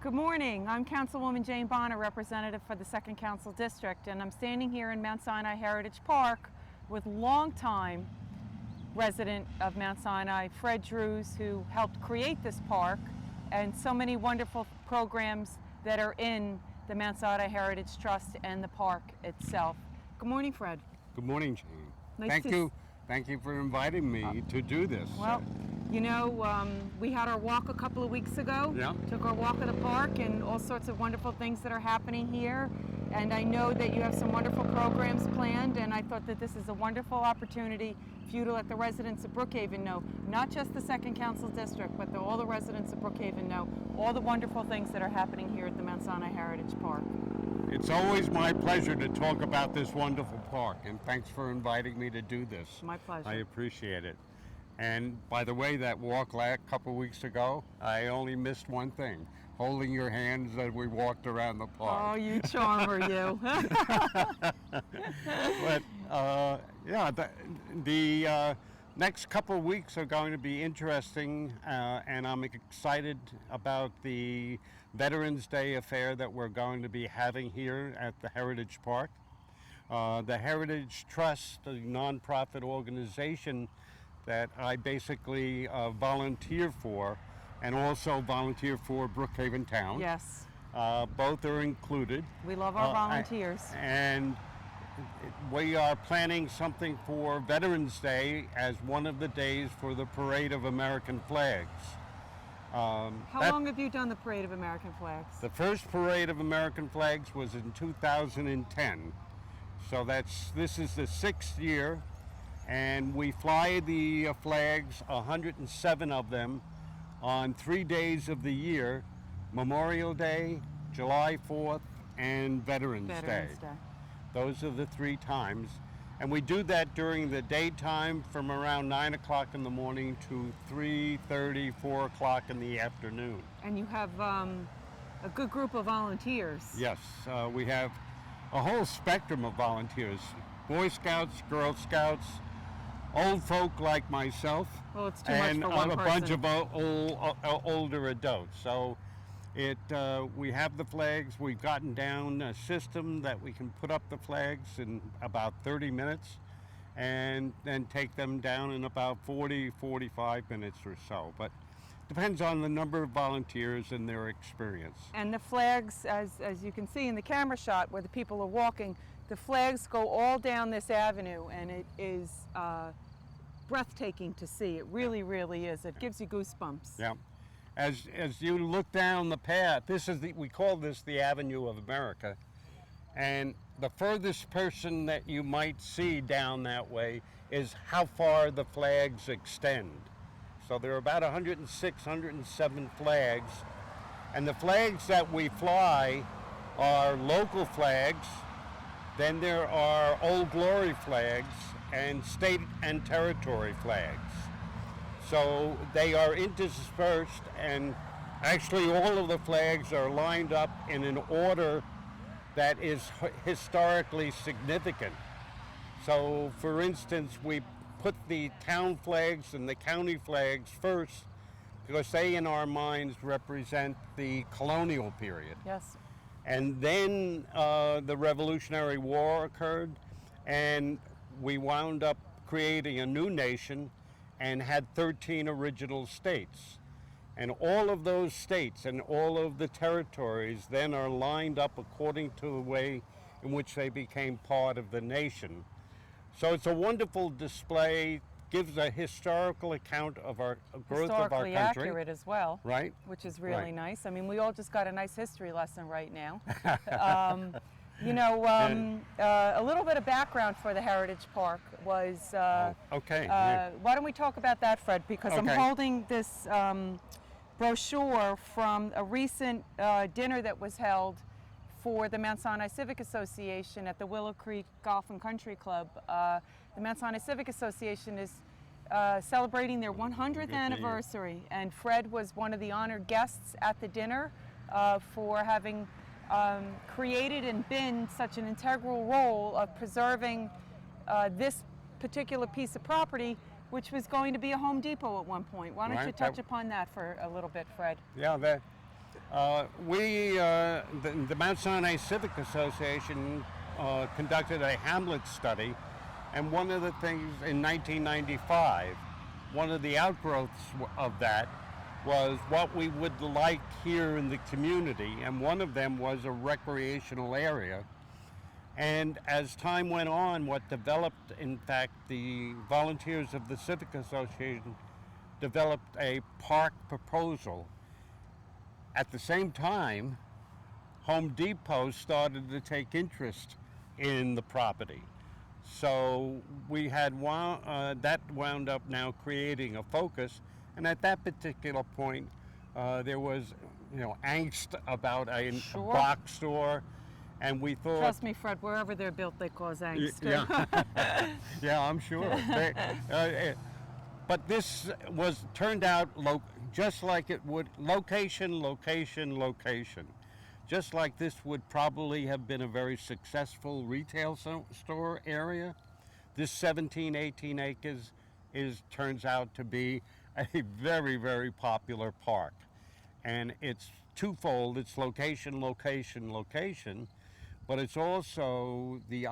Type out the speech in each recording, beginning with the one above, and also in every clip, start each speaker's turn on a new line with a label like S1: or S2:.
S1: Good morning. I'm Councilwoman Jane Bonner, representative for the 2nd Council District, and I'm standing here in Mount Sinai Heritage Park with longtime resident of Mount Sinai, Fred Drews, who helped create this park, and so many wonderful programs that are in the Mount Sinai Heritage Trust and the park itself. Good morning, Fred.
S2: Good morning, Jane.
S1: Nice
S2: Thank you for inviting me to do this.
S1: Well, you know, we had our walk a couple of weeks ago.
S2: Yeah.
S1: Took our walk of the park and all sorts of wonderful things that are happening here. And I know that you have some wonderful programs planned, and I thought that this is a wonderful opportunity for you to let the residents of Brookhaven know, not just the 2nd Council District, but all the residents of Brookhaven know all the wonderful things that are happening here at the Mount Sinai Heritage Park.
S2: It's always my pleasure to talk about this wonderful park, and thanks for inviting me to do this.
S1: My pleasure.
S2: I appreciate it. And by the way, that walk a couple weeks ago, I only missed one thing, holding your hands as we walked around the park.
S1: Oh, you charmer, you.
S2: But yeah, the next couple of weeks are going to be interesting, and I'm excited about the Veterans Day affair that we're going to be having here at the Heritage Park. The Heritage Trust, a nonprofit organization that I basically volunteer for, and also volunteer for Brookhaven Town.
S1: Yes.
S2: Both are included.
S1: We love our volunteers.
S2: And we are planning something for Veterans Day as one of the days for the Parade of American Flags.
S1: How long have you done the Parade of American Flags?
S2: The first Parade of American Flags was in 2010. So this is the 6th year, and we fly the flags, 107 of them, on 3 days of the year: Memorial Day, July 4th, and Veterans Day. Those are the 3 times. And we do that during the daytime from around 9 o'clock in the morning to 3:30, 4 o'clock in the afternoon.
S1: And you have a good group of volunteers.
S2: Yes, we have a whole spectrum of volunteers: Boy Scouts, Girl Scouts, old folk like myself,
S1: well, it's too much for one
S2: and a
S1: person.
S2: bunch of older adults. So we have the flags. We've gotten down a system that we can put up the flags in about 30 minutes and then take them down in about 45 minutes or so. But depends on the number of volunteers and their experience.
S1: And the flags, as you can see in the camera shot where the people are walking, the flags go all down this avenue, and it is breathtaking to see. It really, really is. It gives you goosebumps.
S2: Yeah. As you look down the path, we call this the Avenue of America, and the furthest person that you might see down that way is how far the flags extend. So there are about 106, 107 flags, and the flags that we fly are local flags. Then there are Old Glory flags and state and territory flags. So they are interspersed, and actually all of the flags are lined up in an order that is historically significant. So for instance, we put the town flags and the county flags first because they in our minds represent the colonial period.
S1: Yes.
S2: And then the Revolutionary War occurred, and we wound up creating a new nation and had 13 original states. And all of those states and all of the territories then are lined up according to the way in which they became part of the nation. So it's a wonderful display, gives a historical account of our growth of our country.
S1: Historically accurate as well.
S2: Right.
S1: Which is really
S2: Right.
S1: nice. I mean, we all just got a nice history lesson right now. You know, a little bit of background for the Heritage Park was,
S2: Okay.
S1: why don't we talk about that, Fred? Because I'm
S2: Okay.
S1: holding this brochure from a recent dinner that was held for the Mount Sinai Civic Association at the Willow Creek Golf and Country Club. The Mount Sinai Civic Association is celebrating their 100th anniversary, and Fred was one of the honored guests at the dinner for having created and been such an integral role of preserving this particular piece of property, which was going to be a Home Depot at one point. Why don't you touch upon that for a little bit, Fred?
S2: Yeah, The Mount Sinai Civic Association conducted a Hamlet study, and one of the things in 1995, one of the outgrowths of that was what we would like here in the community, and one of them was a recreational area. And as time went on, what developed, in fact, the volunteers of the Civic Association developed a park proposal. At the same time, Home Depot started to take interest in the property. So we had that wound up now creating a focus, and at that particular point, there was, angst about a
S1: Sure.
S2: box store, and we thought.
S1: Trust me, Fred, wherever they're built, they cause angst.
S2: Yeah, yeah, I'm sure. But this turned out just like it would, location, location, location. Just like this would probably have been a very successful retail store area, this 17, 18 acres turns out to be a very, very popular park. And it's twofold. It's location, location, location, but it's also the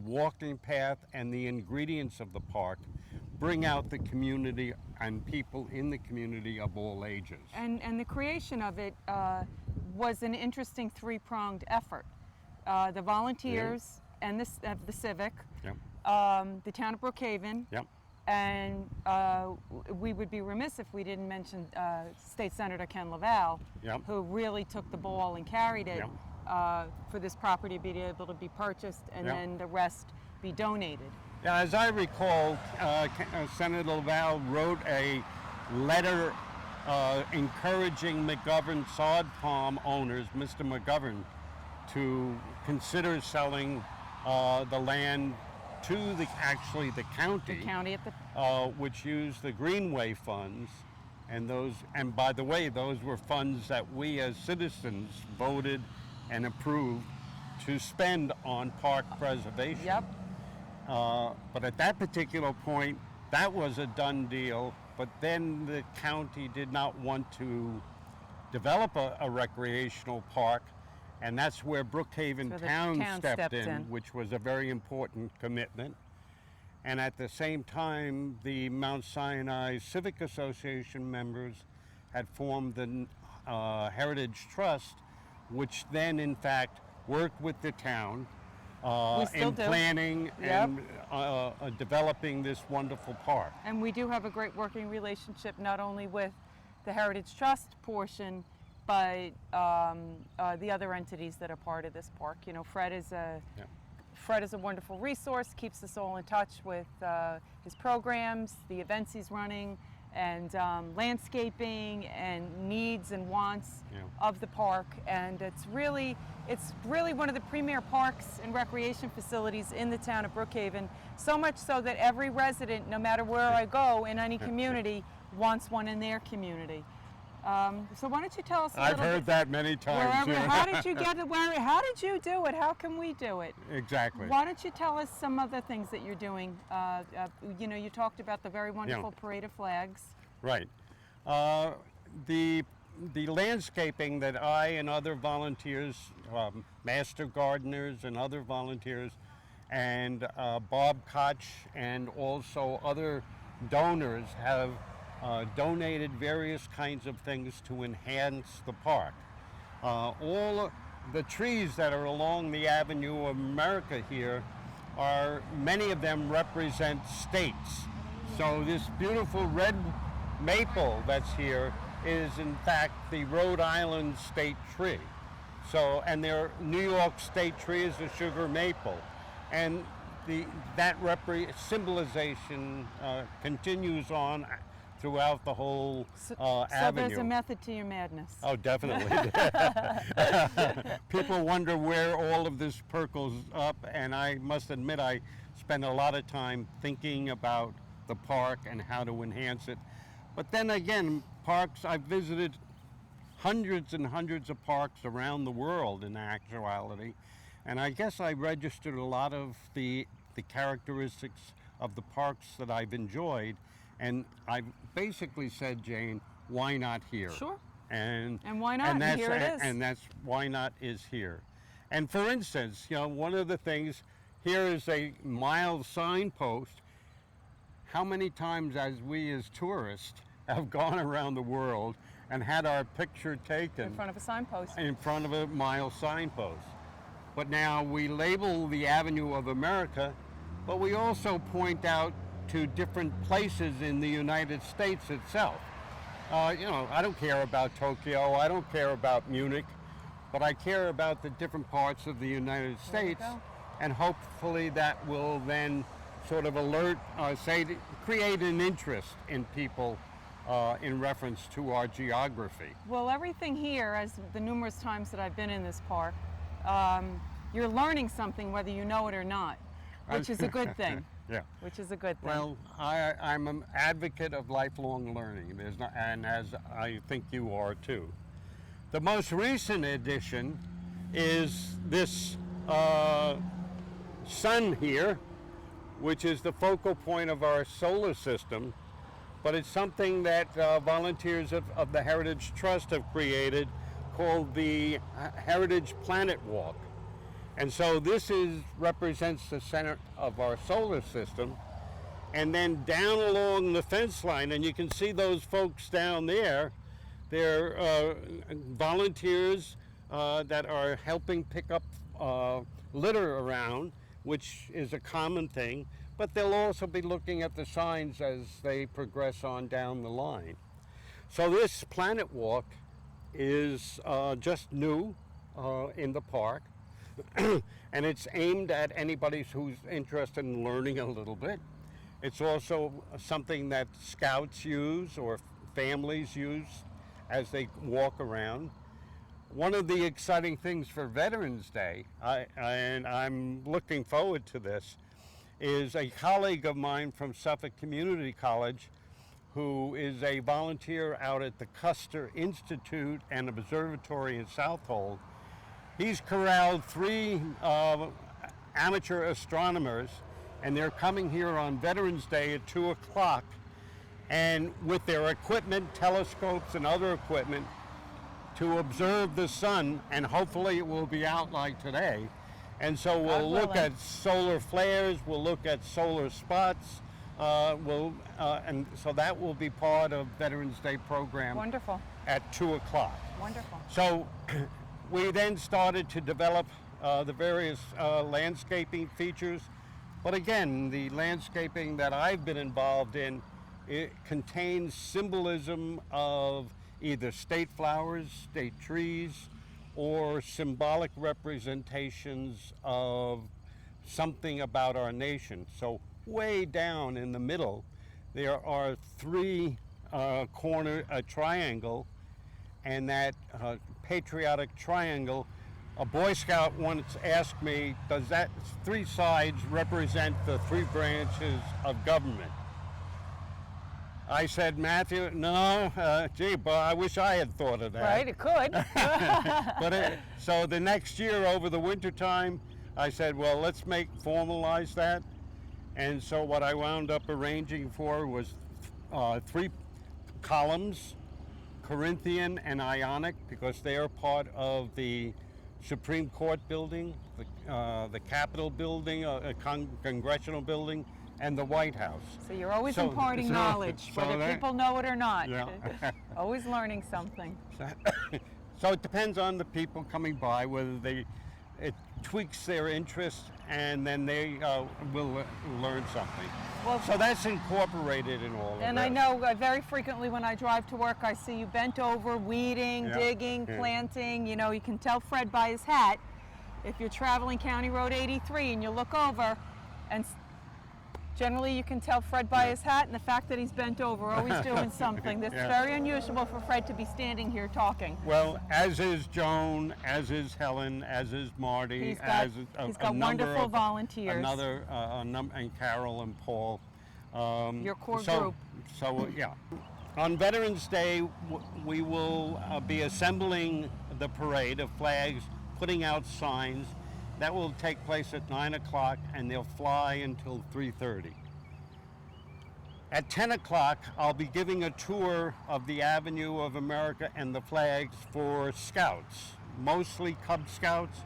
S2: walking path and the ingredients of the park bring out the community and people in the community of all ages.
S1: And the creation of it was an interesting three-pronged effort. The volunteers and the Civic,
S2: Yep.
S1: The town of Brookhaven,
S2: Yep.
S1: and we would be remiss if we didn't mention State Senator Ken Laval,
S2: Yep.
S1: who really took the ball and carried it
S2: Yep.
S1: for this property to be able to be purchased and
S2: Yep.
S1: then the rest be donated.
S2: Yeah, as I recall, Senator Laval wrote a letter encouraging McGovern sod farm owners, Mr. McGovern, to consider selling the land to the county.
S1: The county at the
S2: Which used the Greenway funds, and by the way, those were funds that we as citizens voted and approved to spend on park preservation.
S1: Yep.
S2: But at that particular point, that was a done deal, but then the county did not want to develop a recreational park, and that's where Brookhaven
S1: So the
S2: town
S1: town
S2: stepped
S1: stepped
S2: in,
S1: in.
S2: which was a very important commitment. And at the same time, the Mount Sinai Civic Association members had formed the Heritage Trust, which then, in fact, worked with the town
S1: still
S2: in
S1: do.
S2: planning
S1: Yep.
S2: and developing this wonderful park.
S1: And we do have a great working relationship not only with the Heritage Trust portion, but the other entities that are part of this park. You know, Fred is a wonderful resource, keeps us all in touch with his programs, the events he's running, and landscaping and needs and wants of the park. And it's really one of the premier parks and recreation facilities in the town of Brookhaven, so much so that every resident, no matter where I go in any community, wants one in their community. So why don't you tell us a
S2: I've
S1: little
S2: heard
S1: bit,
S2: that many times.
S1: how did you get it? How did you do it? How can we do it?
S2: Exactly.
S1: Why don't you tell us some other things that you're doing? You talked about the very wonderful parade of flags.
S2: Right. The landscaping that I and other volunteers, master gardeners and other volunteers, and Bob Koch and also other donors have donated various kinds of things to enhance the park. All the trees that are along the Avenue of America here many of them represent states. So this beautiful red maple that's here is in fact the Rhode Island state tree. So, and their New York state tree is the sugar maple. And that symbolization continues on throughout the whole
S1: So
S2: avenue.
S1: there's a method to your madness.
S2: Oh, definitely. People wonder where all of this percolates up, and I must admit I spend a lot of time thinking about the park and how to enhance it. But then again, parks, I've visited hundreds and hundreds of parks around the world in actuality, and I guess I registered a lot of the characteristics of the parks that I've enjoyed, and I've basically said, Jane, why not here?
S1: Sure. And why not? And
S2: that's,
S1: here it is.
S2: And that's why not is here. And for instance, one of the things here is a mile signpost. How many times as we as tourists have gone around the world and had our picture taken
S1: In front of a signpost.
S2: in front of a mile signpost? But now we label the Avenue of America, but we also point out to different places in the United States itself. I don't care about Tokyo, I don't care about Munich, but I care about the different parts of the United States, and hopefully that will then sort of alert, create an interest in people in reference to our geography.
S1: Well, everything here, as the numerous times that I've been in this park, you're learning something whether you know it or not, which is a good thing.
S2: Yeah.
S1: Which is a good thing.
S2: Well, I'm an advocate of lifelong learning, and as I think you are too. The most recent addition is this sun here, which is the focal point of our solar system, but it's something that volunteers of the Heritage Trust have created called the Heritage Planet Walk. And so this represents the center of our solar system, and then down along the fence line, and you can see those folks down there, they're volunteers that are helping pick up litter around, which is a common thing, but they'll also be looking at the signs as they progress on down the line. So this Planet Walk is just new in the park. And it's aimed at anybody who's interested in learning a little bit. It's also something that scouts use or families use as they walk around. One of the exciting things for Veterans Day, and I'm looking forward to this, is a colleague of mine from Suffolk Community College who is a volunteer out at the Custer Institute and Observatory in Southold. He's corralled 3 amateur astronomers, and they're coming here on Veterans Day at 2 o'clock, and with their equipment, telescopes and other equipment, to observe the sun, and hopefully it will be out like today. And so we'll look at solar flares, we'll look at solar spots, and so that will be part of Veterans Day program.
S1: Wonderful.
S2: At 2 o'clock.
S1: Wonderful.
S2: So we then started to develop the various landscaping features. But again, the landscaping that I've been involved in, it contains symbolism of either state flowers, state trees, or symbolic representations of something about our nation. So way down in the middle, there are 3 a triangle, and that patriotic triangle, a Boy Scout once asked me, does that 3 sides represent the 3 branches of government? I said, Matthew, no, but I wish I had thought of that.
S1: Right, it could.
S2: So the next year over the winter time, I said, well, let's formalize that. And so what I wound up arranging for was 3 columns, Corinthian and Ionic, because they are part of the Supreme Court building, the Capitol building, Congressional building, and the White House.
S1: So you're always imparting knowledge, whether people know it or not.
S2: Yeah.
S1: Always learning something.
S2: So it depends on the people coming by, whether it tweaks their interest, and then they will learn something. Well, so that's incorporated in all of
S1: And
S2: this.
S1: I know very frequently when I drive to work, I see you bent over, weeding, digging, planting. You know, you can tell Fred by his hat. If you're traveling County Road 83 and you look over, and generally you can tell Fred by his hat and the fact that he's bent over, always doing something. That's very unusual for Fred to be standing here talking.
S2: Well, as is Joan, as is Helen, as is Marty,
S1: he's got wonderful volunteers.
S2: And Carol and Paul.
S1: Your core group.
S2: So yeah. On Veterans Day, we will be assembling the parade of flags, putting out signs. That will take place at 9 o'clock, and they'll fly until 3:30. At 10 o'clock, I'll be giving a tour of the Avenue of America and the flags for scouts, mostly Cub Scouts,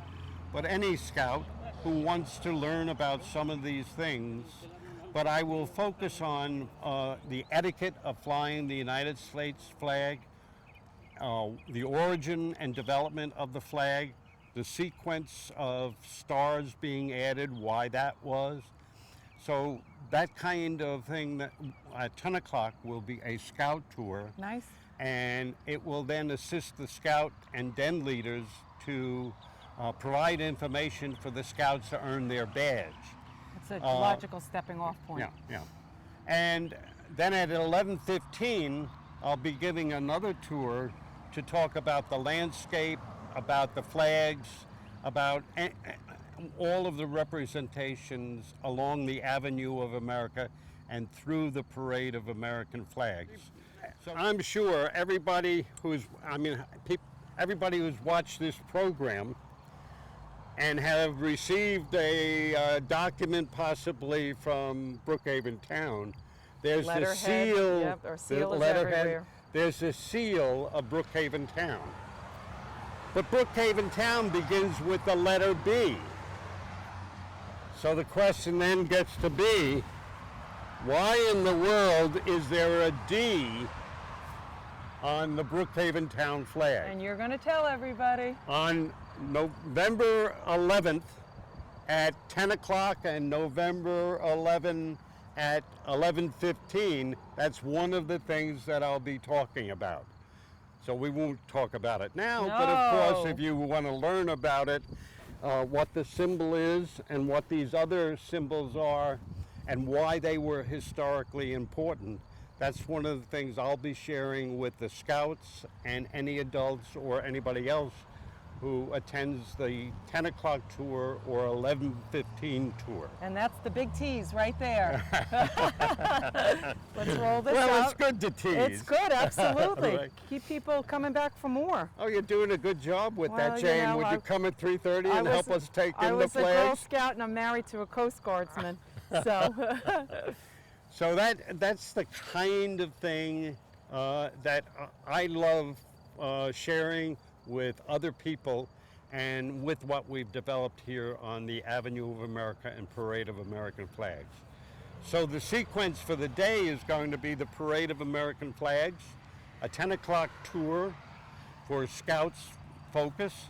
S2: but any scout who wants to learn about some of these things. But I will focus on the etiquette of flying the United States flag, the origin and development of the flag, the sequence of stars being added, why that was. So that kind of thing that at 10 o'clock will be a scout tour.
S1: Nice.
S2: And it will then assist the scout and den leaders to provide information for the scouts to earn their badge.
S1: It's a logical stepping off point.
S2: Yeah. And then at 11:15, I'll be giving another tour to talk about the landscape, about the flags, about all of the representations along the Avenue of America and through the Parade of American Flags. So I'm sure everybody who's watched this program and have received a document possibly from Brookhaven Town, there's the
S1: Letterhead,
S2: seal,
S1: yep, our seal
S2: the
S1: is
S2: letterhead,
S1: everywhere.
S2: there's the seal of Brookhaven Town. But Brookhaven Town begins with the letter B. So the question then gets to be, why in the world is there a D on the Brookhaven Town flag?
S1: And you're going to tell everybody.
S2: On November 11th at 10 o'clock and November 11 at 11:15, that's one of the things that I'll be talking about. So we won't talk about it now, but of course if you want to learn about it, what the symbol is and what these other symbols are and why they were historically important, that's one of the things I'll be sharing with the scouts and any adults or anybody else who attends the 10 o'clock tour or 11:15 tour.
S1: And that's the big tease right there. Let's roll this out.
S2: Well, it's good to tease.
S1: It's good, absolutely.
S2: Right.
S1: Keep people coming back for more.
S2: Oh, you're doing a good job with
S1: Well,
S2: that,
S1: you
S2: Jane.
S1: know,
S2: Would you come at 3:30 and help us take
S1: I
S2: in the
S1: was a Girl
S2: flags?
S1: Scout and I'm married to a Coast Guardsman. So,
S2: So that's the kind of thing that I love sharing with other people and with what we've developed here on the Avenue of America and Parade of American Flags. So the sequence for the day is going to be the Parade of American Flags, a 10 o'clock tour for Scouts Focus,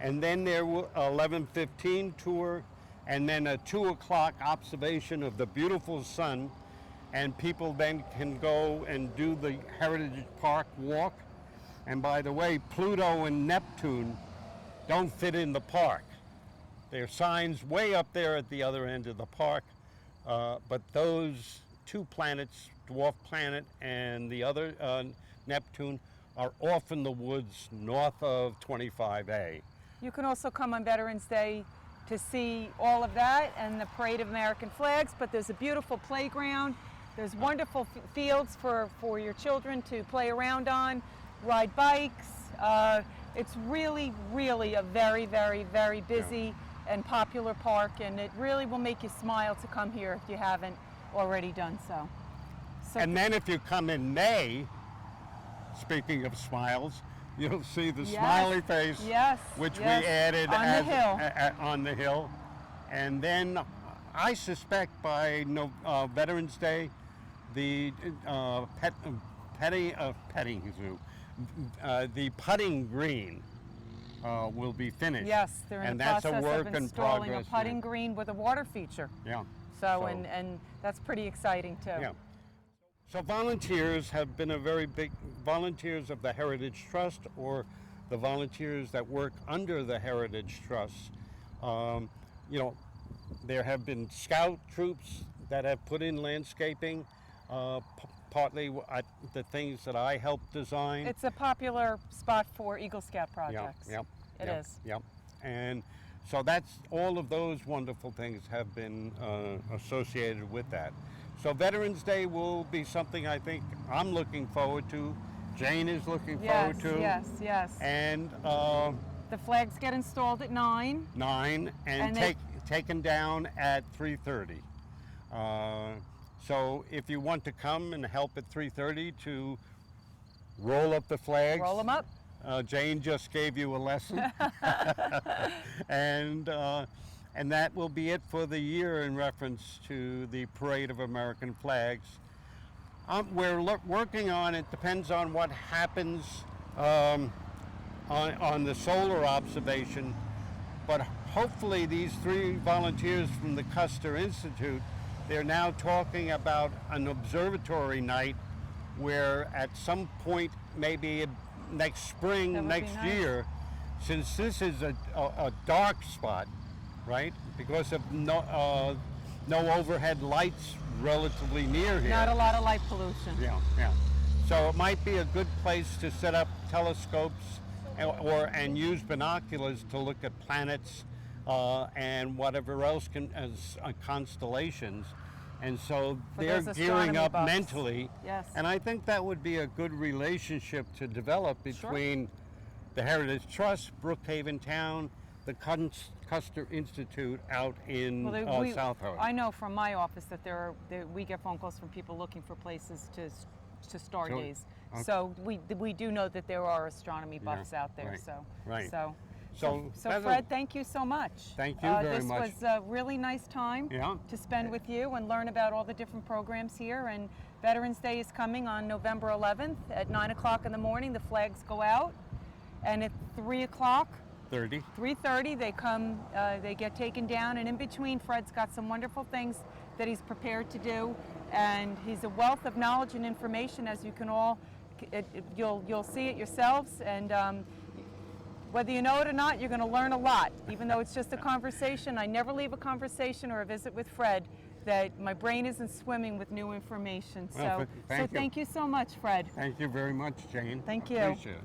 S2: and then there will 11:15 tour, and then a 2 o'clock observation of the beautiful sun, and people then can go and do the Heritage Park walk. And by the way, Pluto and Neptune don't fit in the park. There are signs way up there at the other end of the park, but those two planets, dwarf planet and the other Neptune, are off in the woods north of 25A.
S1: you can also come on Veterans Day to see all of that and the Parade of American Flags, but there's a beautiful playground. There's wonderful fields for your children to play around on, ride bikes. It's really, really a very, very, very busy and popular park, and it really will make you smile to come here if you haven't already done so.
S2: And then if you come in May, speaking of smiles, you'll see the smiley face, which we added
S1: on the hill.
S2: On the hill. And then I suspect by Veterans Day, the the putting green will be finished.
S1: Yes, they're in
S2: and
S1: the
S2: that's
S1: process
S2: a work
S1: of
S2: in
S1: installing
S2: progress.
S1: a putting green with a water feature.
S2: Yeah.
S1: So, and that's pretty exciting too.
S2: Yeah. So volunteers have been a very big, volunteers of the Heritage Trust or the volunteers that work under the Heritage Trust. There have been scout troops that have put in landscaping, partly the things that I helped design.
S1: It's a popular spot for Eagle Scout projects. It is.
S2: Yep. And so that's, all of those wonderful things have been associated with that. So Veterans Day will be something I think I'm looking forward to. Jane is looking forward to.
S1: Yes.
S2: And
S1: the flags get installed at 9.
S2: 9 and taken down at 3:30. So if you want to come and help at 3:30 to roll up the flags.
S1: Roll them up.
S2: Jane just gave you a lesson. And that will be it for the year in reference to the Parade of American Flags. We're working on it, depends on what happens on the solar observation, but hopefully these 3 volunteers from the Custer Institute, they're now talking about an observatory night where at some point, maybe next spring, next year, since this is a dark spot, right? Because of no overhead lights relatively near here.
S1: Not a lot of light pollution.
S2: Yeah, yeah. So it might be a good place to set up telescopes and use binoculars to look at planets and whatever else as constellations. And so they're gearing up mentally.
S1: Yes.
S2: And I think that would be a good relationship to develop between the Heritage Trust, Brookhaven Town, the Custer Institute out in South Howard.
S1: I know from my office that we get phone calls from people looking for places to stargaze.
S2: Okay.
S1: So we do know that there are astronomy buffs out there.
S2: Right.
S1: So Fred, thank you so much.
S2: Thank you very much.
S1: This was a really nice time to spend with you and learn about all the different programs here. And Veterans Day is coming on November 11th at 9 o'clock in the morning. The flags go out, and at 3:30 they come, they get taken down, and in between, Fred's got some wonderful things that he's prepared to do, and he's a wealth of knowledge and information, as you can all, you'll see it yourselves, and whether you know it or not, you're going to learn a lot, even though it's just a conversation. I never leave a conversation or a visit with Fred that my brain isn't swimming with new information.
S2: Well,
S1: So thank you so much, Fred.
S2: Thank you very much, Jane.
S1: Thank you.
S2: Appreciate it.